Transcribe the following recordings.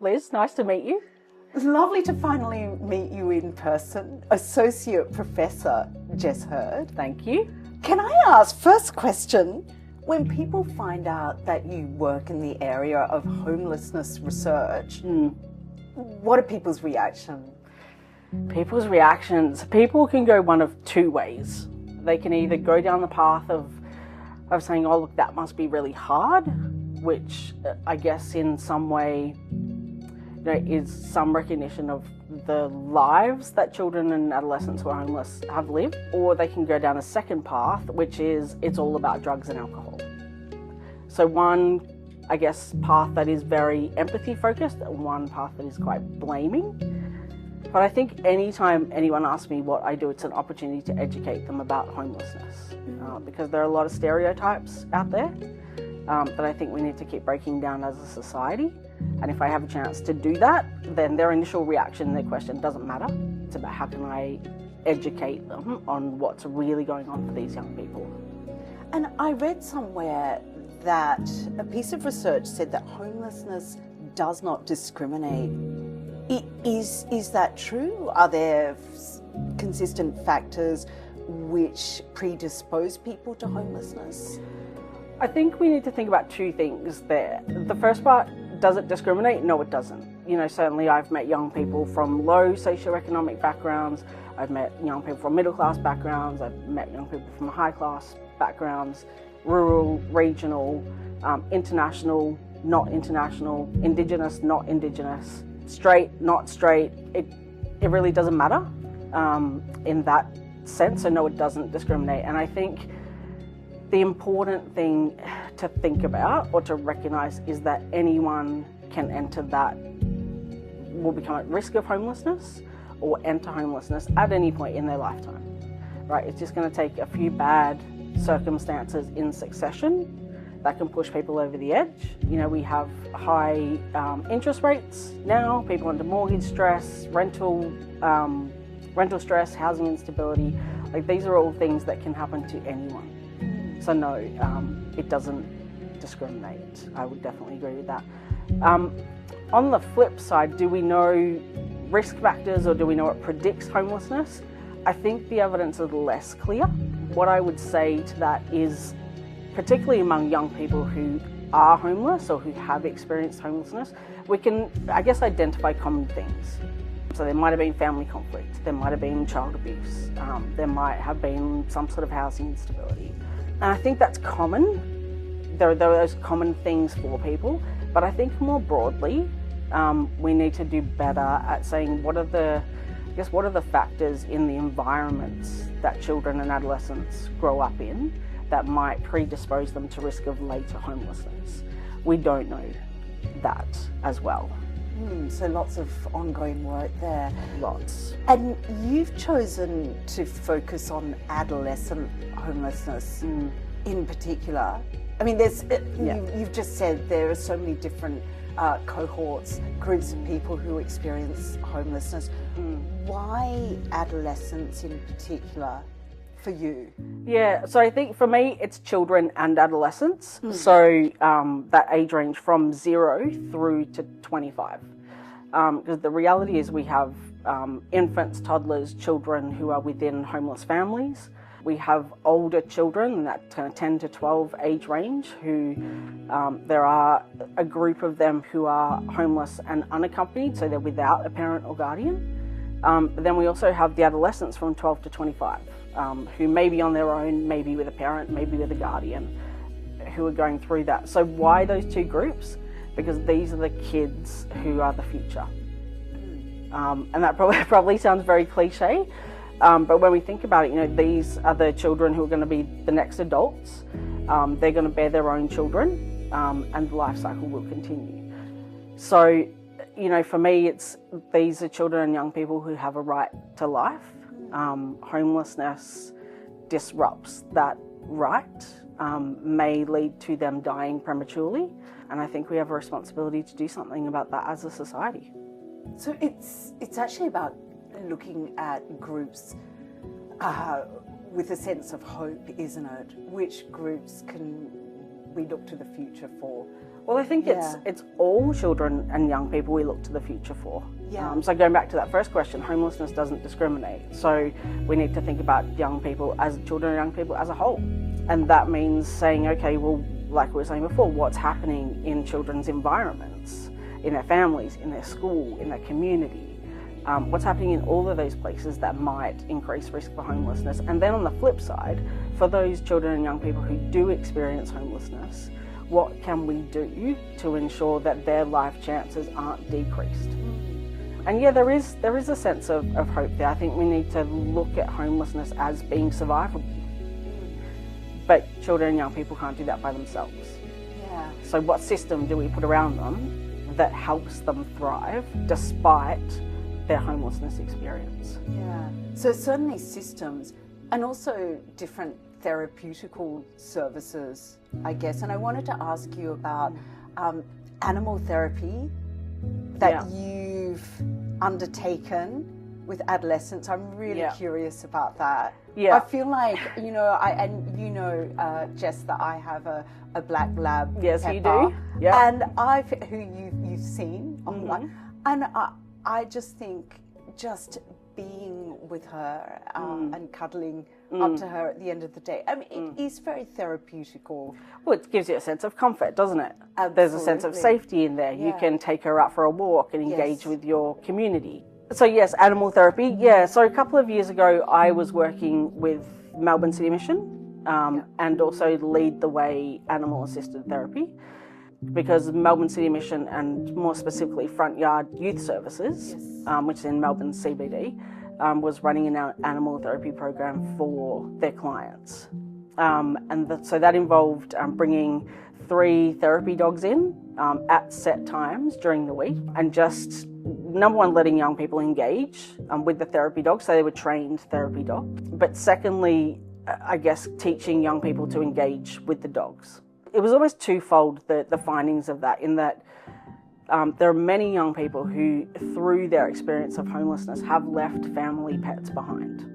Liz, nice to meet you. It's lovely to finally meet you in person. Associate Professor Jess Heerde. Thank you. Can I ask, first question, when people find out that you work in the area of homelessness research, what are people's reactions? People's reactions, people can go one of two ways. They can either go down the path of saying, oh, look, that must be really hard, which I guess in some way is some recognition of the lives that children and adolescents who are homeless have lived. Or they can go down a second path, which is it's all about drugs and alcohol. So one, I guess, path that is very empathy focused, and one path that is quite blaming. But I think anytime anyone asks me what I do, it's an opportunity to educate them about homelessness, because there are a lot of stereotypes out there that I think we need to keep breaking down as a society. And if I have a chance to do that, then their initial reaction, their question doesn't matter. It's about how can I educate them on what's really going on for these young people. And I read somewhere that a piece of research said that homelessness does not discriminate. Is that true? Are there consistent factors which predispose people to homelessness? I think we need to think about two things there. The first part, does it discriminate? No, it doesn't. Certainly I've met young people from low socioeconomic backgrounds. I've met young people from middle class backgrounds. I've met young people from high class backgrounds, rural, regional, international, not international, Indigenous, not Indigenous, straight, not straight. It really doesn't matter in that sense. So no, it doesn't discriminate. And I think the important thing to think about or to recognise is that anyone can enter that, will become at risk of homelessness or enter homelessness at any point in their lifetime, right? It's just going to take a few bad circumstances in succession that can push people over the edge. We have high interest rates now, people under mortgage stress, rental stress, housing instability. Like, these are all things that can happen to anyone. So no, it doesn't discriminate. I would definitely agree with that. On the flip side, do we know risk factors or do we know what predicts homelessness? I think the evidence is less clear. What I would say to that is, particularly among young people who are homeless or who have experienced homelessness, we can, I guess, identify common things. So there might have been family conflict, there might have been child abuse, there might have been some sort of housing instability. And I think that's common. There are those common things for people, but I think more broadly, we need to do better at saying what are the factors in the environments that children and adolescents grow up in that might predispose them to risk of later homelessness. We don't know that as well. So lots of ongoing work there. Lots. And you've chosen to focus on adolescent homelessness in particular. I mean, you've just said there are so many different cohorts, groups of people who experience homelessness. Why adolescents in particular for you? Yeah, so I think for me it's children and adolescents. So that age range from 0 through to 25. Because the reality is we have infants, toddlers, children who are within homeless families. We have older children in that kind of 10 to 12 age range who there are a group of them who are homeless and unaccompanied, so they're without a parent or guardian. But then we also have the adolescents from 12 to 25 who may be on their own, maybe with a parent, maybe with a guardian, who are going through that. So why those two groups? Because these are the kids who are the future. And that probably sounds very cliche, but when we think about it, these are the children who are going to be the next adults. They're going to bear their own children, and the life cycle will continue. So, for me, these are children and young people who have a right to life. Homelessness disrupts that right, may lead to them dying prematurely, and I think we have a responsibility to do something about that as a society. So it's actually about looking at groups with a sense of hope, isn't it? Which groups can we look to the future for? Well, I think it's all children and young people we look to the future for. Yeah. So going back to that first question, homelessness doesn't discriminate. So we need to think about young people as children and young people as a whole. And that means saying, okay, well, like we were saying before, what's happening in children's environments, in their families, in their school, in their community, what's happening in all of those places that might increase risk for homelessness. And then on the flip side, for those children and young people who do experience homelessness, what can we do to ensure that their life chances aren't decreased? And yeah, there is a sense of hope there. I think we need to look at homelessness as being survivable. But children and young people can't do that by themselves. Yeah. So what system do we put around them that helps them thrive despite their homelessness experience? Yeah. So certainly systems, and also different therapeutical services, I guess. And I wanted to ask you about animal therapy that you've undertaken with adolescents. I'm really curious about that. Yeah. I feel like, Jess, that I have a black lab. Yes, pepper, you do. Yeah. And who you've seen online, and I just think just being with her and cuddling up to her at the end of the day. I mean, it is very therapeutical. Well, it gives you a sense of comfort, doesn't it? Absolutely. There's a sense of safety in there. Yeah. You can take her out for a walk and engage with your community. So yes, animal therapy. Yeah, so a couple of years ago, I was working with Melbourne City Mission and also Lead the Way Animal Assisted Therapy, because Melbourne City Mission and more specifically Front Yard Youth Services, which is in Melbourne CBD, was running an animal therapy program for their clients. So that involved bringing 3 therapy dogs in at set times during the week, and just, number one, letting young people engage with the therapy dogs, so they were trained therapy dogs. But secondly, I guess teaching young people to engage with the dogs. It was almost twofold, the findings of that, in that there are many young people who, through their experience of homelessness, have left family pets behind.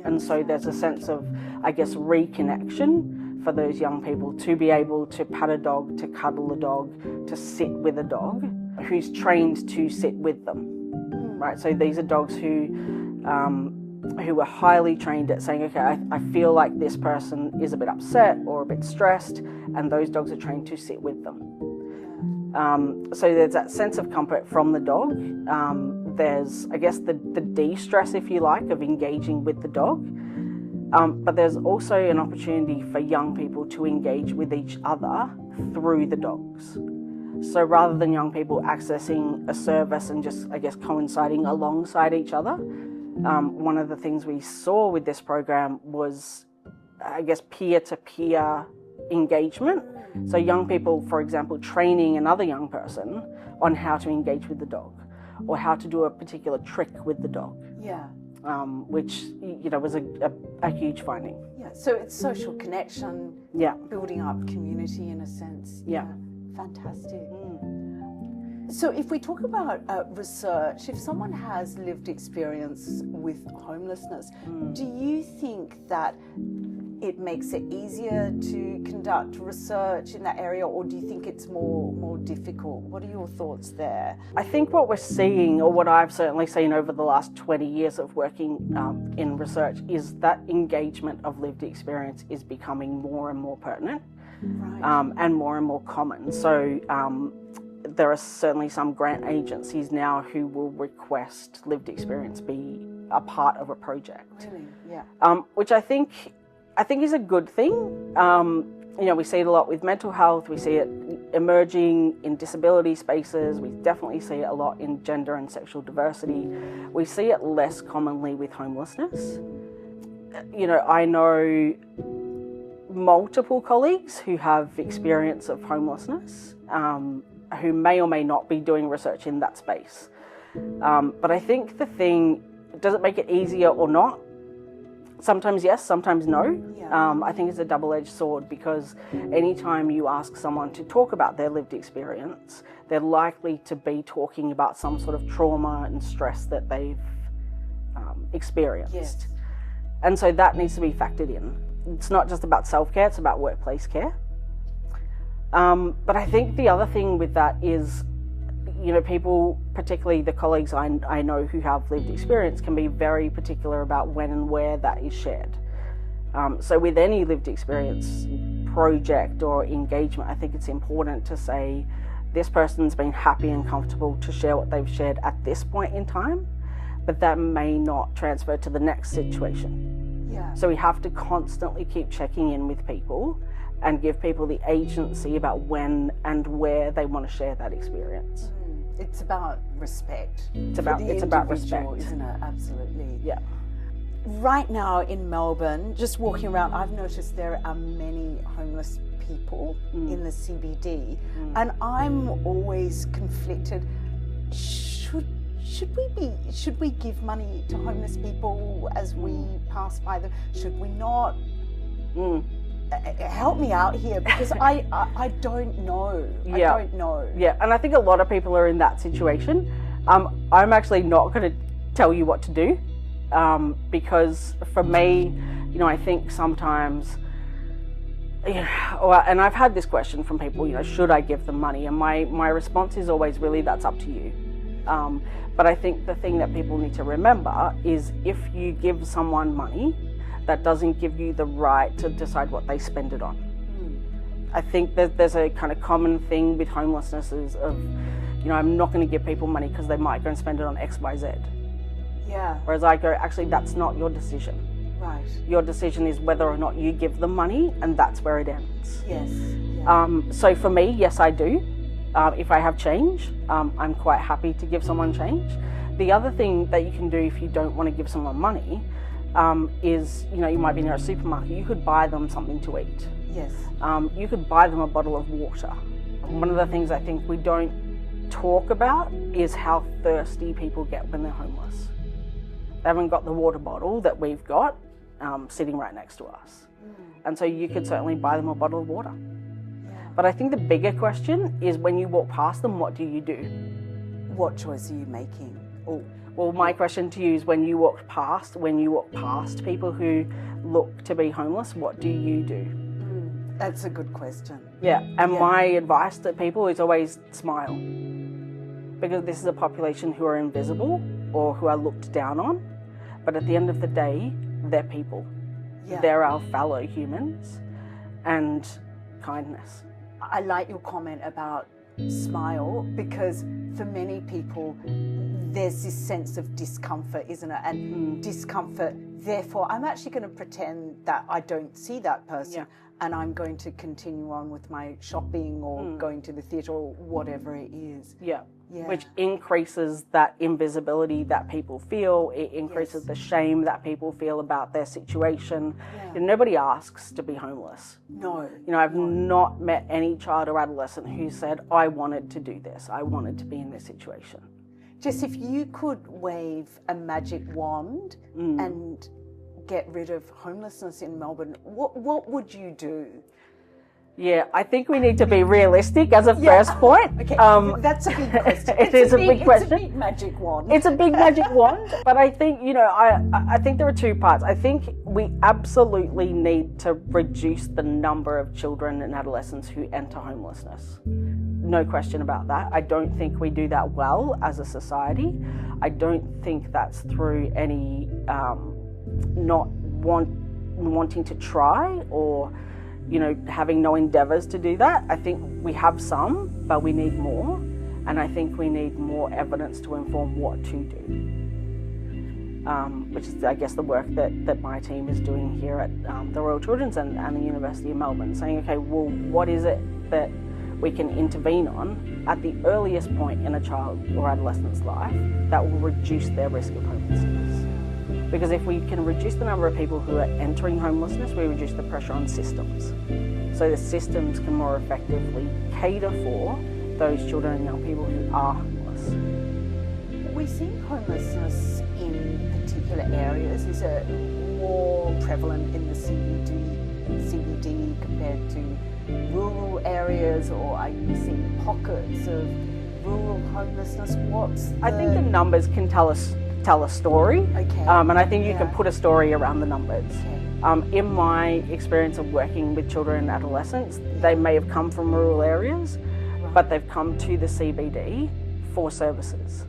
And so there's a sense of, I guess, reconnection for those young people to be able to pat a dog, to cuddle a dog, to sit with a dog who's trained to sit with them, right? So these are dogs who are highly trained at saying, okay, I feel like this person is a bit upset or a bit stressed, and those dogs are trained to sit with them. So there's that sense of comfort from the dog. There's, I guess, the de-stress, if you like, of engaging with the dog. But there's also an opportunity for young people to engage with each other through the dogs. So rather than young people accessing a service and just, I guess, coinciding alongside each other, one of the things we saw with this program was, I guess, peer-to-peer engagement. So young people, for example, training another young person on how to engage with the dog or how to do a particular trick with the dog. Yeah. Which, was a huge finding. Yeah, so it's social connection, building up community in a sense. Yeah. Fantastic. So if we talk about research, if someone has lived experience with homelessness, do you think that it makes it easier to conduct research in that area, or do you think it's more difficult? What are your thoughts there? I think what we're seeing, or what I've certainly seen over the last 20 years of working in research, is that engagement of lived experience is becoming more and more pertinent, and more common. So there are certainly some grant agencies now who will request lived experience be a part of a project. Really? Yeah. Which I think is a good thing. We see it a lot with mental health. We see it emerging in disability spaces. We definitely see it a lot in gender and sexual diversity. We see it less commonly with homelessness. I know multiple colleagues who have experience of homelessness, who may or may not be doing research in that space. But I think the thing, does it make it easier or not? Sometimes yes, sometimes no. Yeah. I think it's a double-edged sword, because anytime you ask someone to talk about their lived experience, they're likely to be talking about some sort of trauma and stress that they've experienced. Yes. And so that needs to be factored in. It's not just about self-care, it's about workplace care. But I think the other thing with that is, you know, people, particularly the colleagues I know who have lived experience, can be very particular about when and where that is shared. So with any lived experience project or engagement, I think it's important to say this person's been happy and comfortable to share what they've shared at this point in time, but that may not transfer to the next situation. Yeah. So we have to constantly keep checking in with people and give people the agency about when and where they want to share that experience. It's about respect. It's about respect, isn't it? Absolutely. Yeah. Right now in Melbourne, just walking around, I've noticed there are many homeless people in the CBD, and I'm always conflicted. Should we give money to homeless people as we pass by them? Should we not? Help me out here, because I don't know. Yeah. I don't know. Yeah, and I think a lot of people are in that situation. I'm actually not going to tell you what to do, because for me, you know, I think sometimes, and I've had this question from people, you know, should I give them money? And my response is always, really, that's up to you. But I think the thing that people need to remember is, if you give someone money, that doesn't give you the right to decide what they spend it on. I think that there's a kind of common thing with homelessness is of, you know, I'm not going to give people money because they might go and spend it on X, Y, Z. Yeah. Whereas I go, actually, that's not your decision. Right. Your decision is whether or not you give them money, and that's where it ends. Yes. Yeah. So for me, yes, I do. If I have change, I'm quite happy to give someone change. The other thing that you can do if you don't want to give someone money is, you know, you might be near a supermarket, you could buy them something to eat. Yes. You could buy them a bottle of water. One of the things I think we don't talk about is how thirsty people get when they're homeless. They haven't got the water bottle that we've got sitting right next to us. And so you could certainly buy them a bottle of water. Yeah. But I think the bigger question is, when you walk past them, what do you do? What choice are you making? Well, my question to you is, when you walk past people who look to be homeless, what do you do? That's a good question. Yeah, and my advice to people is always smile. Because this is a population who are invisible or who are looked down on, but at the end of the day, they're people. Yeah. They're our fellow humans, and kindness. I like your comment about smile, because for many people, there's this sense of discomfort, isn't it? And discomfort, therefore, I'm actually going to pretend that I don't see that person, and I'm going to continue on with my shopping or going to the theatre or whatever it is. Yeah. Which increases that invisibility that people feel. It increases the shame that people feel about their situation. Yeah. You know, nobody asks to be homeless. No. You know, I've not met any child or adolescent who said, I wanted to do this. I wanted to be in this situation. Jess, if you could wave a magic wand and get rid of homelessness in Melbourne, what would you do? Yeah, I think we need to be realistic as a first point. Okay, that's a big question. It's a big question. It's a big magic wand. It's a big magic wand, but I think, you know, I think there are two parts. I think we absolutely need to reduce the number of children and adolescents who enter homelessness. No question about that. I don't think we do that well as a society. I don't think that's through any not wanting to try, or, you know, having no endeavours to do that. I think we have some, but we need more. And I think we need more evidence to inform what to do. Which is, I guess, the work that my team is doing here at the Royal Children's and the University of Melbourne, saying, okay, well, what is it that we can intervene on at the earliest point in a child or adolescent's life that will reduce their risk of homelessness? Because if we can reduce the number of people who are entering homelessness, we reduce the pressure on systems. So the systems can more effectively cater for those children and young people who are homeless. We see homelessness in particular areas. Is it more prevalent in the CBD compared to rural areas, or are you seeing pockets of rural homelessness? I think the numbers can tell a story. Okay. And I think you can put a story around the numbers. Okay. In my experience of working with children and adolescents, they may have come from rural areas, but they've come to the CBD for services.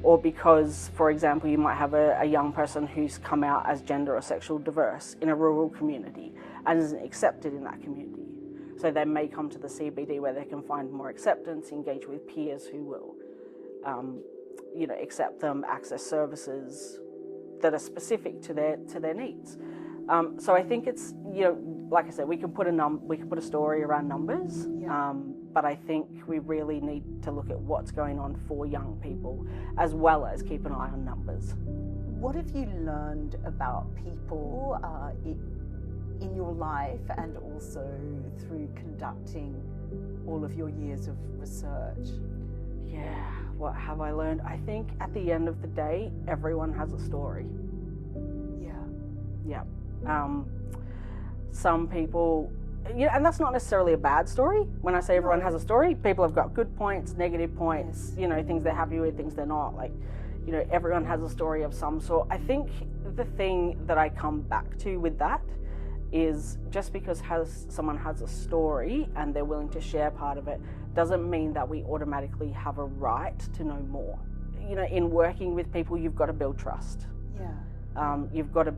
Or because, for example, you might have a young person who's come out as gender or sexual diverse in a rural community and isn't accepted in that community. So they may come to the CBD where they can find more acceptance, engage with peers who will, accept them, access services that are specific to their needs. So I think it's, like I said, we can put a story around numbers, but I think we really need to look at what's going on for young people, as well as keep an eye on numbers. What have you learned about people in your life, and also through conducting all of your years of research? Yeah, what have I learned? I think at the end of the day, everyone has a story. Yeah. Some people, and that's not necessarily a bad story. When I say everyone has a story, people have got good points, negative points, things they're happy with, things they're not. Everyone has a story of some sort. I think the thing that I come back to with that is just because someone has a story and they're willing to share part of it doesn't mean that we automatically have a right to know more. In working with people, you've got to build trust. You've got to,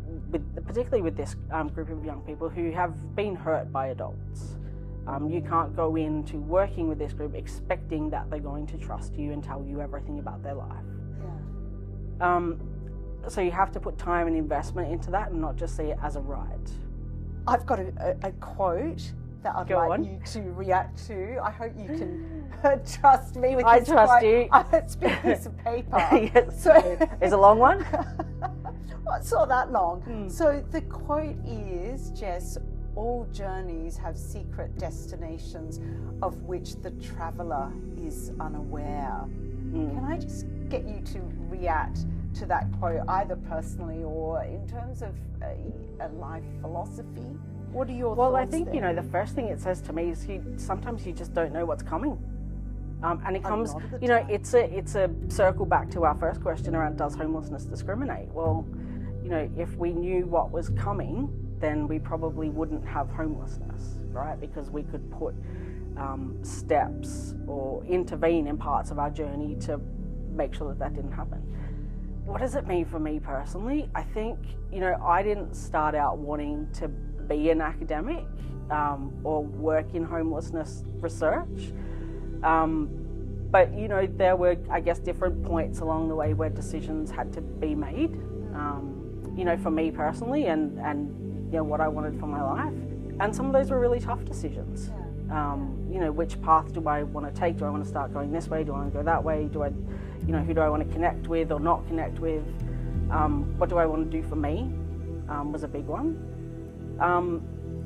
particularly with this group of young people who have been hurt by adults. You can't go into working with this group expecting that they're going to trust you and tell you everything about their life. So you have to put time and investment into that and not just see it as a right. I've got a quote that I'd like you to react to. I hope you can trust me with this. I trust you. It's a big piece of paper. Yes. So, it's a long one? Well, it's not that long. So the quote is, Jess, all journeys have secret destinations of which the traveller is unaware. Can I just get you to react to that quote, either personally or in terms of a life philosophy? What are your thoughts? Well, I think, the first thing it says to me is sometimes you just don't know what's coming. And it comes, it's a circle back to our first question around, does homelessness discriminate? Well, if we knew what was coming, then we probably wouldn't have homelessness, right? Because we could put steps or intervene in parts of our journey to make sure that didn't happen. What does it mean for me personally? I think, I didn't start out wanting to be an academic or work in homelessness research. But, there were, I guess, different points along the way where decisions had to be made, for me personally and what I wanted for my life. And some of those were really tough decisions. Which path do I want to take? Do I want to start going this way? Do I want to go that way? Do I, who do I want to connect with or not connect with? What do I want to do for me? Was a big one.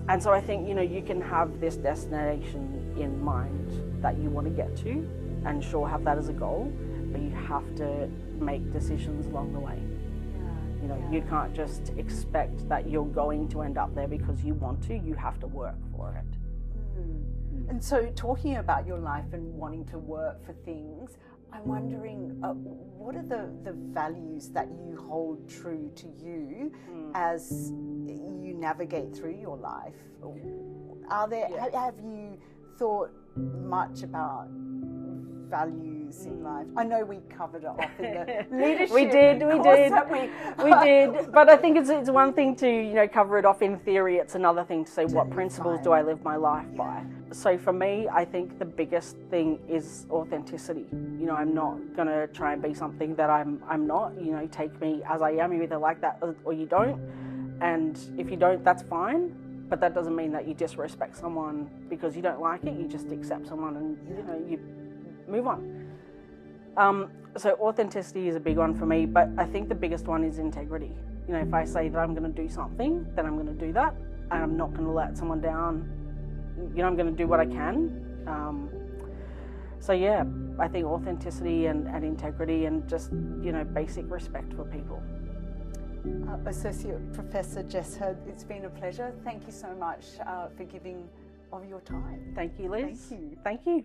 And so I think, you can have this destination in mind that you want to get to and have that as a goal, but you have to make decisions along the way. You can't just expect that you're going to end up there because you want to. You have to work for it. And so talking about your life and wanting to work for things, I'm wondering, what are the values that you hold true to you as you navigate through your life? Are there? Have you thought much about values in life? I know we covered it off in the leadership. We did. But I think it's one thing to cover it off in theory. It's another thing to say what principles do I live my life by. So for me, I think the biggest thing is authenticity. I'm not gonna try and be something that I'm not. Take me as I am. You either like that or you don't. And if you don't, that's fine. But that doesn't mean that you disrespect someone because you don't like it. You just accept someone and you move on. So authenticity is a big one for me, but I think the biggest one is integrity. If I say that I'm going to do something, then I'm going to do that, and I'm not going to let someone down. I'm going to do what I can. So yeah, I think authenticity and integrity and just, basic respect for people. Associate Professor Jess Heerde, it's been a pleasure. Thank you so much for giving of your time. Thank you, Liz. Thank you. Thank you.